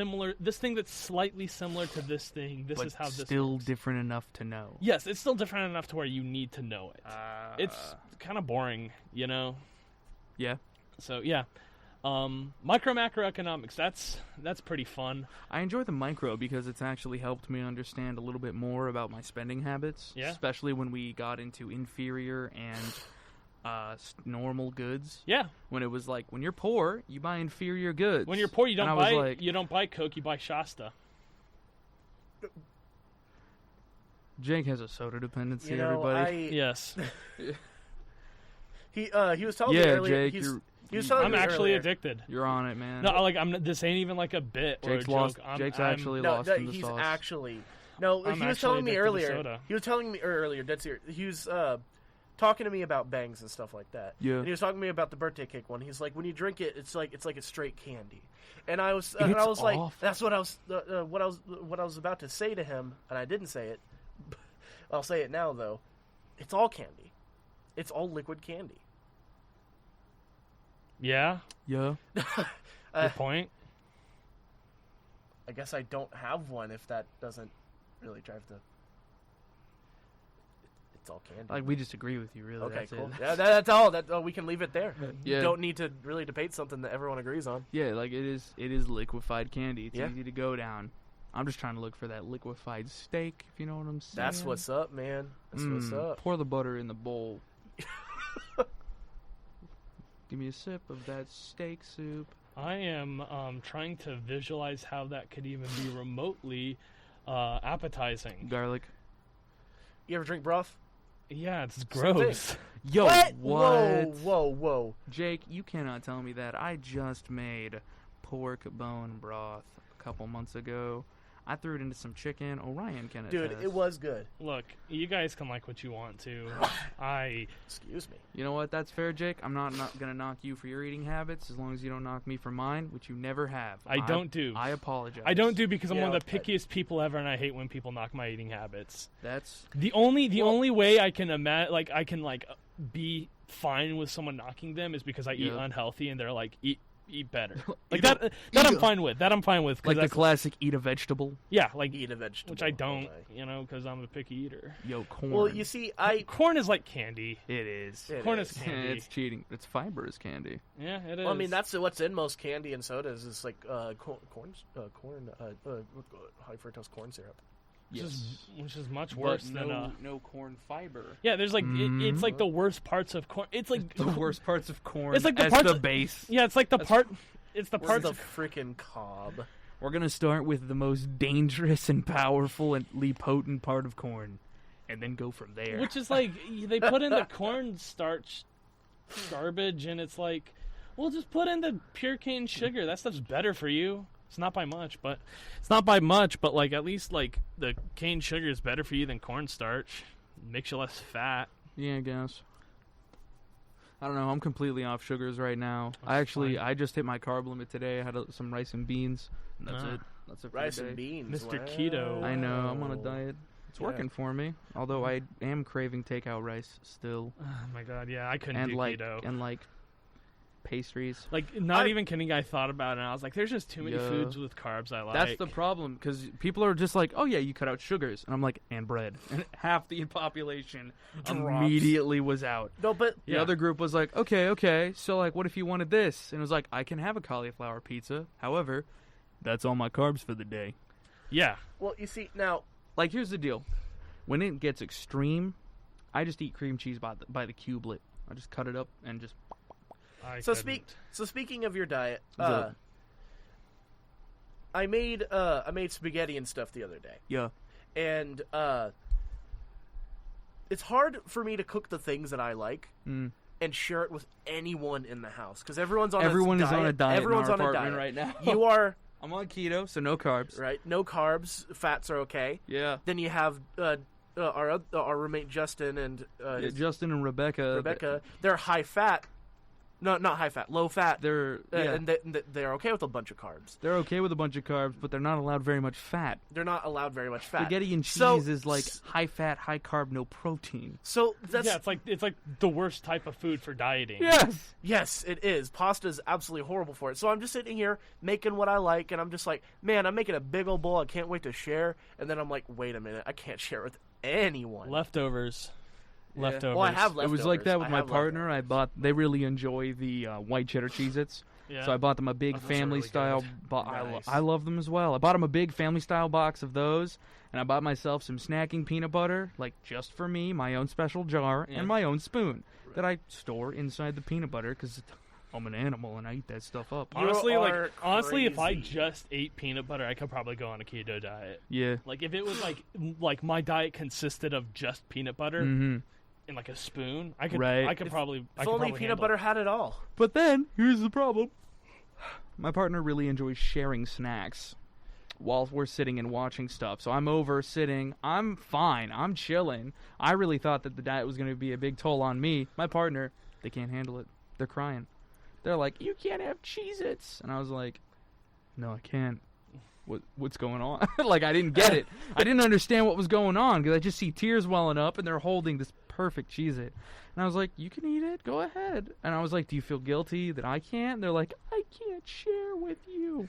thing that's slightly similar to this thing. This
But
is how this
still
works.
different enough to know.
Yes, it's still different enough to where you need to know it. It's kind of boring, you know.
Yeah.
So yeah, macroeconomics. That's pretty fun.
I enjoy the micro because it's actually helped me understand a little bit more about my spending habits.
Yeah.
Especially when we got into inferior and normal goods.
Yeah.
When it was like, when you're poor, you buy inferior goods.
When you're poor, you
And
don't
I was
buy
like,
you don't buy Coke. You buy Shasta.
Jake has a soda dependency.
You know,
everybody.
Yes,
he was telling me
Yeah,
earlier.
Jake,
he was telling
I'm
me
actually
earlier.
addicted.
You're on it, man.
No, like this ain't even like a bit or a
Jake's
joke.
lost.
I'm
Jake's
I'm-
actually
No,
lost
no,
in the
he's
sauce.
actually no.
I'm
He was
actually
telling me
addicted to
earlier.
soda.
He was telling me earlier. Dead serious. He was talking to me about bangs and stuff like that.
Yeah.
And he was talking to me about the birthday cake one. He's like, when you drink it, it's like a straight candy. And I was
It's
like,
awful.
that's what I was about to say to him, and I didn't say it. I'll say it now though. It's all candy. It's all liquid candy.
Yeah.
Yeah.
Good point.
I guess I don't have one if that doesn't really drive the. It's all candy.
Like, we just agree with you, really.
Okay,
That's
cool.
it.
Yeah, that's all. We can leave it there.
Yeah.
You don't need to really debate something that everyone agrees on.
Yeah, like, it is liquefied candy. It's
Yeah.
easy to go down. I'm just trying to look for that liquefied steak, if you know what I'm saying.
That's what's up, man. That's what's up.
Pour the butter in the bowl. Give me a sip of that steak soup.
I am trying to visualize how that could even be remotely appetizing.
Garlic.
You ever drink broth?
Yeah, it's
Same
gross.
Yo,
What?
what?
Whoa.
Jake, you cannot tell me that. I just made pork bone broth a couple months ago. I threw it into some chicken. Orion can
Dude,
attest.
it was good.
Look, you guys can like what you want to.
Excuse me.
You know what? That's fair, Jake. I'm not going to knock you for your eating habits as long as you don't knock me for mine, which you never have.
I don't do.
I apologize.
I don't do because I'm
Yeah,
one of the pickiest people ever, and I hate when people knock my eating habits.
That's
The only way I can be fine with someone knocking them is because I eat
Yeah.
unhealthy, and they're like eat better. Like
Eat a-
that
eat
I'm
a-
fine with. That I'm fine with. 'cause
like the
that's-
classic eat a vegetable.
yeah, like
Eat a vegetable.
which I don't,
all day.
you know, because I'm a picky eater.
Yo, corn.
Well, you see,
Corn is like candy.
It is.
It
Corn
is.
is candy.
It's cheating. It's fiber is candy.
Yeah, it is.
Well, I mean, that's what's in most candy and sodas is like high fructose corn syrup.
which is much
But
worse than
no corn fiber.
yeah. There's like it's like the worst parts of corn. It's like
The worst parts of corn.
It's like the
as
parts
the
of-
base.
Yeah, it's like the part. It's the
Where's
parts
the
of
freaking cob?
We're gonna start with the most dangerous and powerful and potent part of corn, and then go from there.
which is like they put in the corn starch garbage, and it's like, Well, just put in the pure cane sugar. That stuff's better for you. It's not by much, but like at least like the cane sugar is better for you than cornstarch. It makes you less fat.
Yeah, I guess. I don't know. I'm completely off sugars right now. I just hit my carb limit today. I had some rice and beans. And that's it. That's it for
Rice
the day.
and beans.
Mr.
Wow.
Keto.
I know. I'm on a diet. It's working for me. Although I am craving takeout rice still.
Oh my god, yeah, I couldn't do keto.
And like pastries.
Like, not even kidding, I thought about it, and I was like, there's just too many foods with carbs I like.
That's the problem, because people are just like, oh yeah, you cut out sugars. And I'm like, and bread. And half the population immediately was out.
No, but
the other group was like, okay, so like, what if you wanted this? And it was like, I can have a cauliflower pizza. However, that's all my carbs for the day.
Yeah.
Well, you see, now...
Like, here's the deal. When it gets extreme, I just eat cream cheese by the cublet. I just cut it up and just...
So speaking of your diet, I made spaghetti and stuff the other day.
Yeah.
And it's hard for me to cook the things that I like and share it with anyone in the house because everyone's on a diet.
Everyone's on a diet.
Everyone's
in our
on a
apartment
diet
right now.
You are.
I'm on keto, so no carbs.
Right, no carbs. Fats are okay.
Yeah.
Then you have our roommate Justin and
Justin and Rebecca.
They're high fat. No, not high fat, low fat.
And
they're okay with a bunch of carbs.
They're okay with a bunch of carbs, but they're not allowed very much fat.
They're not allowed very much fat.
Spaghetti and cheese is like high fat, high carb, no protein.
So that's
it's like the worst type of food for dieting.
Yes, it is. Pasta is absolutely horrible for it. So I'm just sitting here making what I like, and I'm just like, man, I'm making a big old bowl. I can't wait to share. And then I'm like, wait a minute, I can't share it with anyone.
Leftovers.
Well, I have leftovers.
It was like that with my partner. They really enjoy the white cheddar Cheez-Its.
Yeah.
So I bought them a big family-style box.
Nice.
I love them as well. I bought them a big family-style box of those, and I bought myself some snacking peanut butter, like just for me, my own special jar, and my own spoon that I store inside the peanut butter because I'm an animal and I eat that stuff up.
Honestly, if I just ate peanut butter, I could probably go on a keto diet.
Yeah.
Like if it was like my diet consisted of just peanut butter.
Mm-hmm.
In like a spoon, I could probably.
If only peanut butter had it all.
But then here's the problem: my partner really enjoys sharing snacks while we're sitting and watching stuff. So I'm over sitting. I'm fine. I'm chilling. I really thought that the diet was going to be a big toll on me. My partner, they can't handle it. They're crying. They're like, "You can't have Cheez-Its," and I was like, "No, I can't." What's going on? Like, I didn't get it. I didn't understand what was going on because I just see tears welling up and they're holding this perfect Cheez-It. And I was like, you can eat it. Go ahead. And I was like, do you feel guilty that I can't? And they're like, I can't share with you.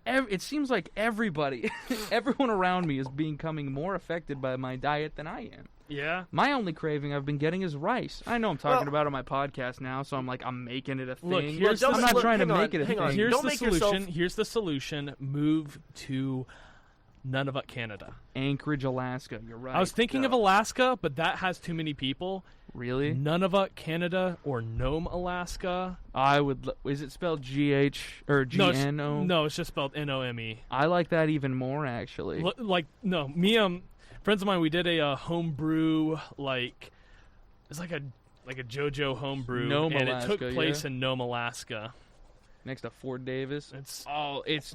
It seems like everyone around me is becoming more affected by my diet than I am.
Yeah.
My only craving I've been getting is rice. I know I'm talking about it on my podcast now, so I'm like, I'm making it a thing. I'm not trying to make it a thing.
Here's the solution. Move to Nunavut, Canada.
Anchorage, Alaska. You're right.
I was thinking of Alaska, but that has too many people.
Really?
Nunavut, Canada, or Nome, Alaska.
I would. Is it spelled GH or GNO?
No, it's just spelled NOME.
I like that even more, actually.
Friends of mine, we did a homebrew, it's like a JoJo homebrew,
Nome,
and
Alaska,
it took place in Nome, Alaska.
Next to Fort Davis. It's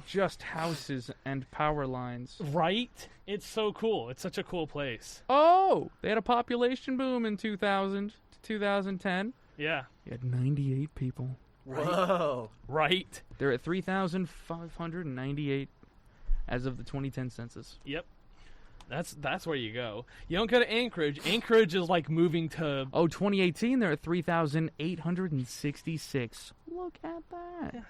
just houses and power lines.
Right? It's so cool. It's such a cool place.
Oh, they had a population boom in 2000 to 2010.
Yeah.
You had 98 people.
Whoa.
Right.
They're at 3,598 as of the 2010 census.
Yep. That's where you go. You don't go to Anchorage. Anchorage is like moving to...
2018, they're at 3,866. Look at that.
Yeah.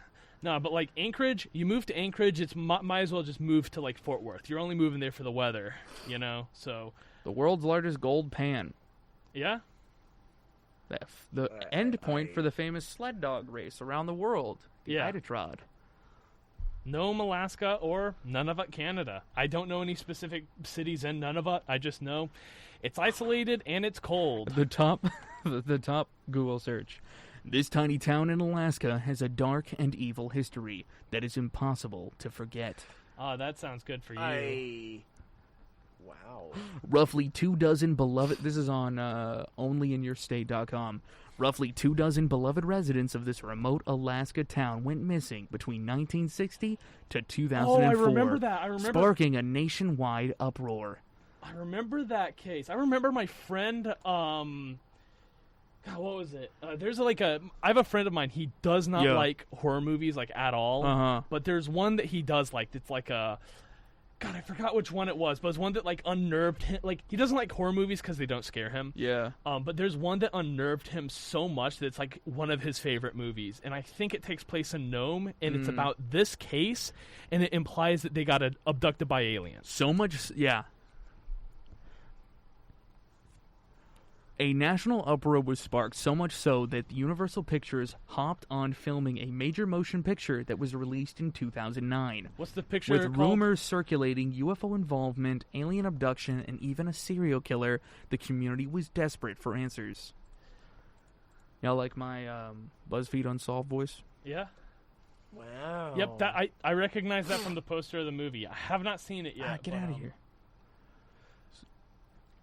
No, but like Anchorage, you move to Anchorage, it's might as well just move to like Fort Worth. You're only moving there for the weather, so...
The world's largest gold pan.
Yeah?
The end point for the famous sled dog race around the world. The Iditarod.
Nome, Alaska, or Nunavut, Canada. I don't know any specific cities in Nunavut. I just know it's isolated and it's cold.
The top Google search. This tiny town in Alaska has a dark and evil history that is impossible to forget.
Oh, that sounds good for you.
Wow.
Roughly 24 beloved... This is on onlyinyourstate.com. Roughly 24 beloved residents of this remote Alaska town went missing between 1960 to 2004.
Oh, I remember that.
Sparking a nationwide uproar.
I remember that case. I remember my friend, God, what was it? I have a friend of mine, he does not like horror movies, like, at all. But there's one that he does like, it's like a... God, I forgot which one it was, but it's one that, like, unnerved him. Like, he doesn't like horror movies because they don't scare him.
Yeah.
But there's one that unnerved him so much that it's, like, one of his favorite movies. And I think it takes place in Nome, and it's about this case, and it implies that they got abducted by aliens.
So much, yeah. A national uproar was sparked, so much so that Universal Pictures hopped on filming a major motion picture that was released in 2009.
What's the picture
With
called?
rumors circulating UFO involvement, alien abduction, and even a serial killer, the community was desperate for answers. Y'all like my BuzzFeed Unsolved voice?
Yeah.
Wow.
Yep, that I recognize that from the poster of the movie. I have not seen it yet.
Get out of here.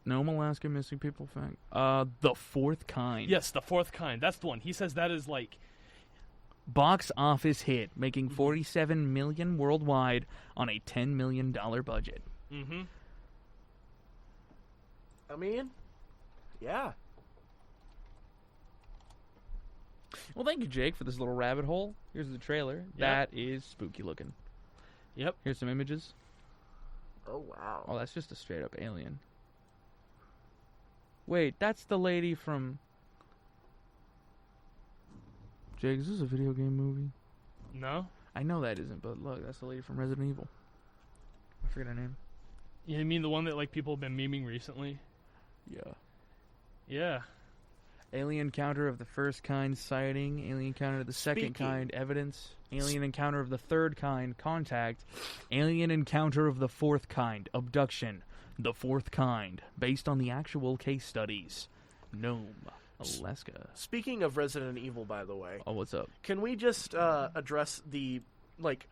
Nome, Alaska, missing people fact. The Fourth Kind.
Yes, The Fourth Kind. That's the one. He says that is like...
Box office hit, making $47 million worldwide on a $10 million budget.
Mm-hmm.
I mean, yeah.
Well, thank you, Jake, for this little rabbit hole. Here's the trailer.
Yep.
That is spooky looking.
Yep.
Here's some images.
Oh, wow.
Oh, that's just a straight up alien. Wait, that's the lady from... Jake, is this a video game movie?
No?
I know that isn't, but look, that's the lady from Resident Evil. I forget her name.
You mean the one that like people have been memeing recently?
Yeah.
Yeah.
Alien encounter of the first kind sighting. Alien encounter of the second kind evidence. Alien encounter of the third kind contact. Alien encounter of the fourth kind abduction. The Fourth Kind, based on the actual case studies. Nome, Alaska.
Speaking of Resident Evil, by the way.
Oh, what's up?
Can we just address the, like,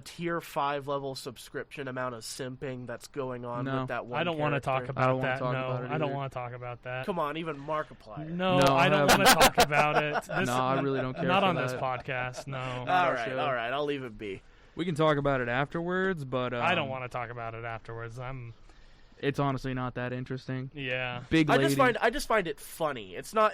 tier 5 level subscription amount of simping that's going on with that one
I don't want to talk
character?
about that. No, I don't want to talk about that.
Come on, even Markiplier.
No, I don't want to talk about it.
No, I really don't care.
Not
for
on
that.
this podcast, no.
All right, I'll leave it be.
We can talk about it afterwards, but
I don't want to talk about it afterwards.
It's honestly not that interesting.
Yeah.
Big lady.
I just find it funny. It's not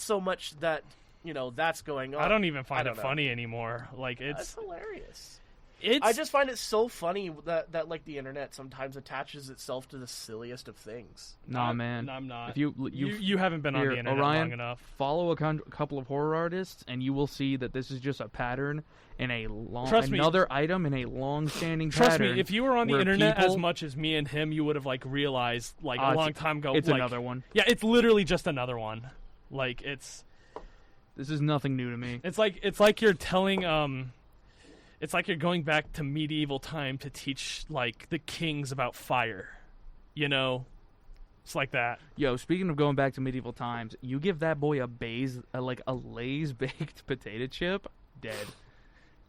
so much that, that's going on.
I don't even find it funny anymore. Like
That's hilarious.
It's
I just find it so funny that like the internet sometimes attaches itself to the silliest of things.
Nah, man.
I'm not.
If
you haven't been on the internet
Orion,
long enough.
Follow a couple of horror artists, and you will see that this is just a pattern in a item in a long-standing pattern.
Trust me, if you were on the internet
people,
as much as me and him, you would have like realized like a long time ago.
It's
like,
another one.
Yeah, it's literally just another one. Like
this is nothing new to me.
It's like you're telling it's like you're going back to medieval time to teach like the kings about fire. It's like that.
Yo, speaking of going back to medieval times, you give that boy a Lay's baked potato chip, dead.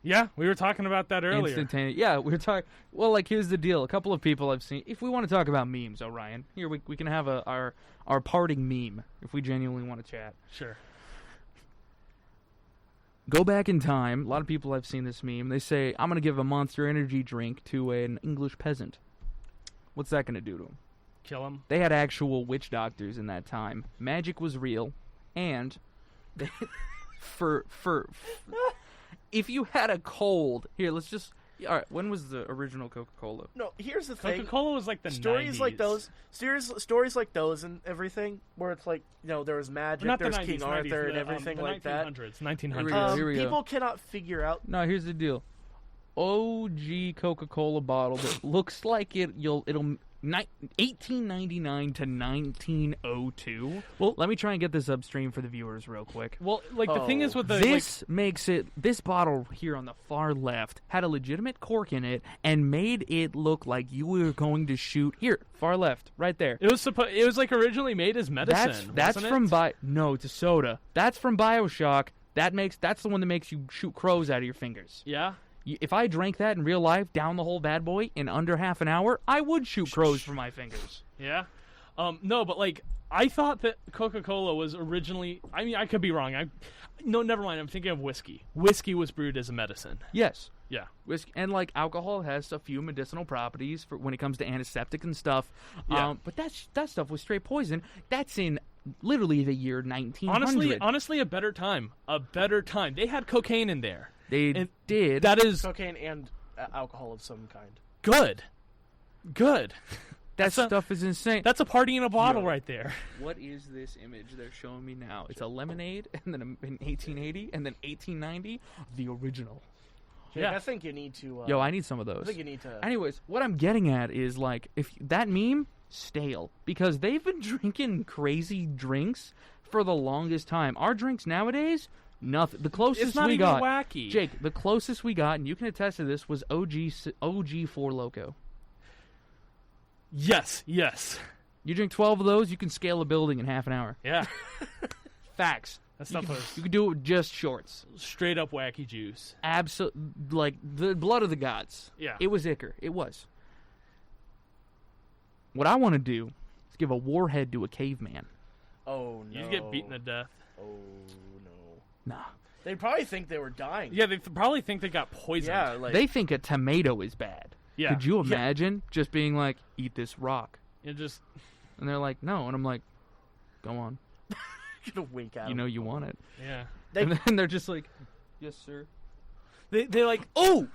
Yeah, we were talking about that earlier.
Instantaneous. Yeah, we were talking. Well, like, here's the deal. A couple of people I've seen. If we want to talk about memes, Orion, here we can have our parting meme if we genuinely want to chat.
Sure.
Go back in time. A lot of people I've seen this meme. They say, I'm going to give a Monster Energy drink to an English peasant. What's that going to do to him?
Kill him.
They had actual witch doctors in that time. Magic was real, and for if you had a cold, here, let's just. All right, when was the original Coca-Cola?
No, here's the thing.
Coca-Cola was like the
stories
90s.
like those. Stories like those and everything, where it's like there was magic, there's
the 90s,
King Arthur and everything
the
like
1900s,
that.
1900s.
Here we go.
People cannot figure out.
No, here's the deal. OG Coca-Cola bottle that looks like it'll 1899 to 1902. Well, let me try and get this upstream for the viewers real quick.
Well, like the thing is with the
this bottle here on the far left had a legitimate cork in it and made it look like you were going to shoot here, far left, right there.
It was like originally made as medicine.
That's from no, it's a soda. That's from BioShock. That's the one that makes you shoot crows out of your fingers.
Yeah.
If I drank that in real life, down the whole bad boy in under half an hour, I would shoot crows from my fingers.
Yeah. No, but like I thought that Coca-Cola was originally... I mean, I could be wrong. No, never mind. I'm thinking of whiskey. Whiskey was brewed as a medicine.
Yes.
Yeah.
Whiskey, and like alcohol has a few medicinal properties for when it comes to antiseptic and stuff.
Yeah.
But that stuff was straight poison. That's in literally the year 1900.
Honestly, a better time. A better time. They had cocaine in there.
They did.
That is
Cocaine and alcohol of some kind.
good. Good.
That stuff is insane.
That's a party in a bottle right there.
What is this image they're showing me now? It's a lemonade, and then in 1880, and then 1890, the original.
Jake,
Yeah.
I think you need to...
Yo, I need some of
I
those.
think you need to...
Anyways, what I'm getting at is, like, if that meme, stale. Because they've been drinking crazy drinks for the longest time. Our drinks nowadays, nothing. The closest
It's not
we
even
got...
wacky.
Jake, the closest we got, and you can attest to this, was OG 4 Loco.
Yes.
You drink 12 of those, you can scale a building in half an hour.
Yeah.
Facts.
That stuff was
You could do it with just shorts.
straight up wacky juice.
Like, the blood of the gods.
Yeah.
It was Icar. It was. What I want to do is give a warhead to a caveman.
Oh, no.
You get beaten to death.
Oh, no.
Nah.
They'd probably think they were dying.
Yeah, they probably think they got poisoned.
Yeah, like...
They think a tomato is bad.
Yeah.
Could you imagine just being like, eat this rock?
You just...
And they're like, no. And I'm like, go on.
Gonna wink at
You
them.
know you want it.
Yeah.
And then they're just like, yes, sir.
They're like,
Oh!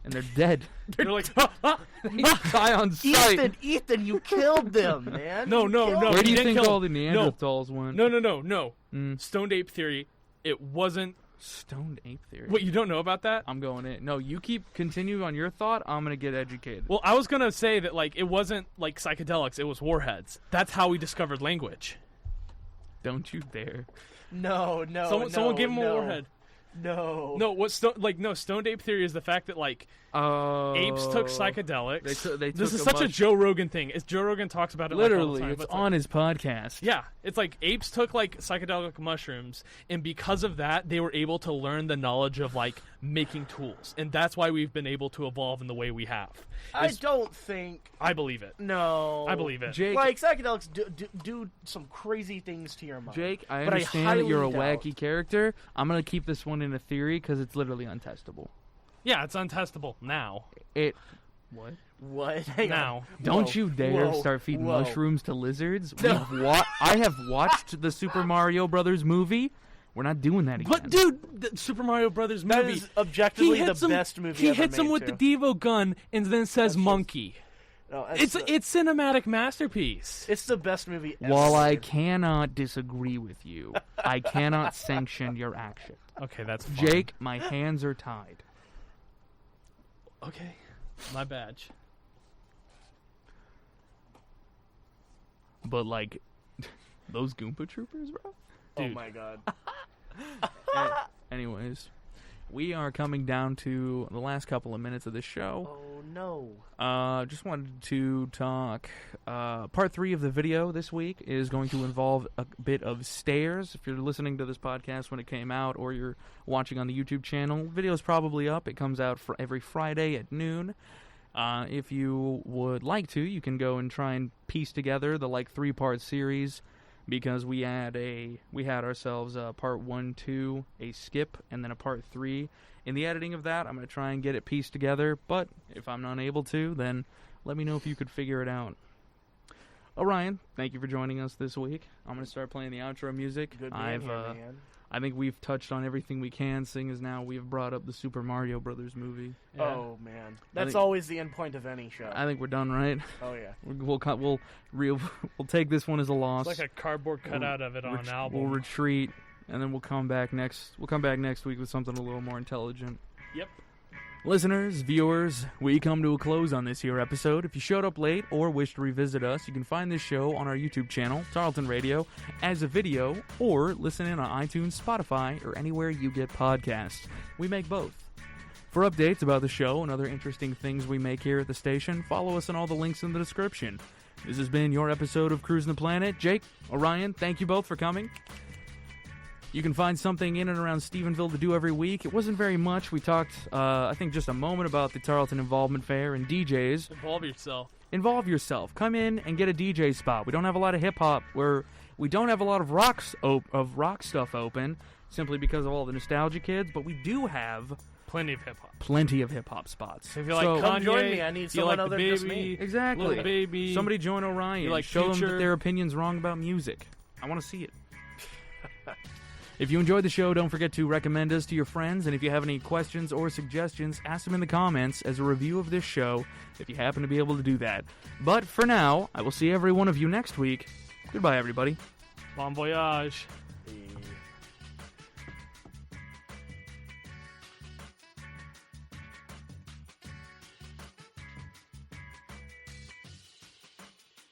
And they're dead.
they're like,
They die on sight.
Ethan, you killed them, man.
No,
You
no,
killed
no.
Where
them.
do you
didn't
think
kill
all the
him.
Neanderthals went?
No.
Mm.
Stoned ape theory. It wasn't...
Stoned ape theory.
What, you don't know about that?
I'm going in. No, you continue on your thought. I'm going to get educated.
Well, I was going to say that, like, it wasn't, like, psychedelics. It was warheads. That's how we discovered language.
Don't you dare.
No.
Someone gave him a warhead.
No.
No, stoned ape theory is the fact that, like, apes took psychedelics.
They
This
took
is
a
such a
mush-
Joe Rogan thing. Joe Rogan talks about it
Literally,
like, all the time,
it's
but
on his podcast.
Yeah, it's like apes took like psychedelic mushrooms, and because of that, they were able to learn the knowledge of like making tools, and that's why we've been able to evolve in the way we have.
I don't think...
I believe it.
No.
I believe it.
Jake,
Like, psychedelics do some crazy things to your mind.
Jake, I
But I
understand that you're a
highly doubt-
wacky character. I'm going to keep this one in a theory because it's literally untestable.
Yeah, it's untestable now.
What?
What? Hang on.
Now.
Don't
Whoa,
you dare
whoa,
start feeding
whoa.
mushrooms to lizards. I have watched the Super Mario Brothers movie. We're not doing that again.
But dude, the Super Mario Brothers
That
movie.
is objectively the
hits him,
best movie
He
ever
hits him
made,
with
too.
the Devo gun and then says
That's just-
monkey.
No,
It's cinematic masterpiece.
It's the best movie ever.
While I
made.
cannot disagree with you, I cannot sanction your action.
Okay, that's fine.
Jake, my hands are tied.
Okay, my badge.
But, like, those Goomba Troopers, bro?
Oh
Dude.
my god.
Anyways, we are coming down to the last couple of minutes of this show.
Oh no.
Just wanted to talk. Part 3 of the video this week is going to involve a bit of stairs. If you're listening to this podcast when it came out, or you're watching on the YouTube channel, video's probably up. It comes out for every Friday at noon. If you would like to, you can go and try and piece together the 3-part series, because we had ourselves a part 1, 2, a skip, and then a part 3. In the editing of that, I'm going to try and get it pieced together, but if I'm not able to, then let me know if you could figure it out. Orion, thank you for joining us this week. I'm going to start playing the outro music.
Good being here, man.
I think we've touched on everything we can, seeing as now we've brought up the Super Mario Brothers movie.
Yeah.
Oh man, that's
think-
always the end point of any show.
I think we're done, right?
Oh yeah.
We'll take this one as a loss.
It's like a cardboard cutout of it on an album.
We'll retreat, and then we'll come back next week with something a little more intelligent.
Yep.
Listeners, viewers, we come to a close on this here episode. If you showed up late or wish to revisit us, you can find this show on our YouTube channel, Tarleton Radio, as a video, or listen in on iTunes, Spotify, or anywhere you get podcasts. We make both. For updates about the show and other interesting things we make here at the station, follow us on all the links in the description. This has been your episode of Cruisin the Planet. Jake, Orion, thank you both for coming. You can find something in and around Stephenville to do every week. It wasn't very much. We talked, I think, just a moment about the Tarleton Involvement Fair and DJs.
Involve yourself.
Involve yourself. Come in and get a DJ spot. We don't have a lot of hip hop. We don't have a lot of rock stuff open, simply because of all the nostalgia kids. But we do have
Plenty of hip hop.
Plenty of hip hop spots.
If you like
So-
Kanye,
Come join me. I need
you
someone
like
other
the
than just
baby,
me.
Exactly.
Little Baby.
Somebody join Orion.
You like
Show them
Future.
that their opinion's wrong about music. I want to see it. If you enjoyed the show, don't forget to recommend us to your friends. And if you have any questions or suggestions, ask them in the comments as a review of this show, if you happen to be able to do that. But for now, I will see every one of you next week. Goodbye, everybody.
Bon voyage.
Yeah.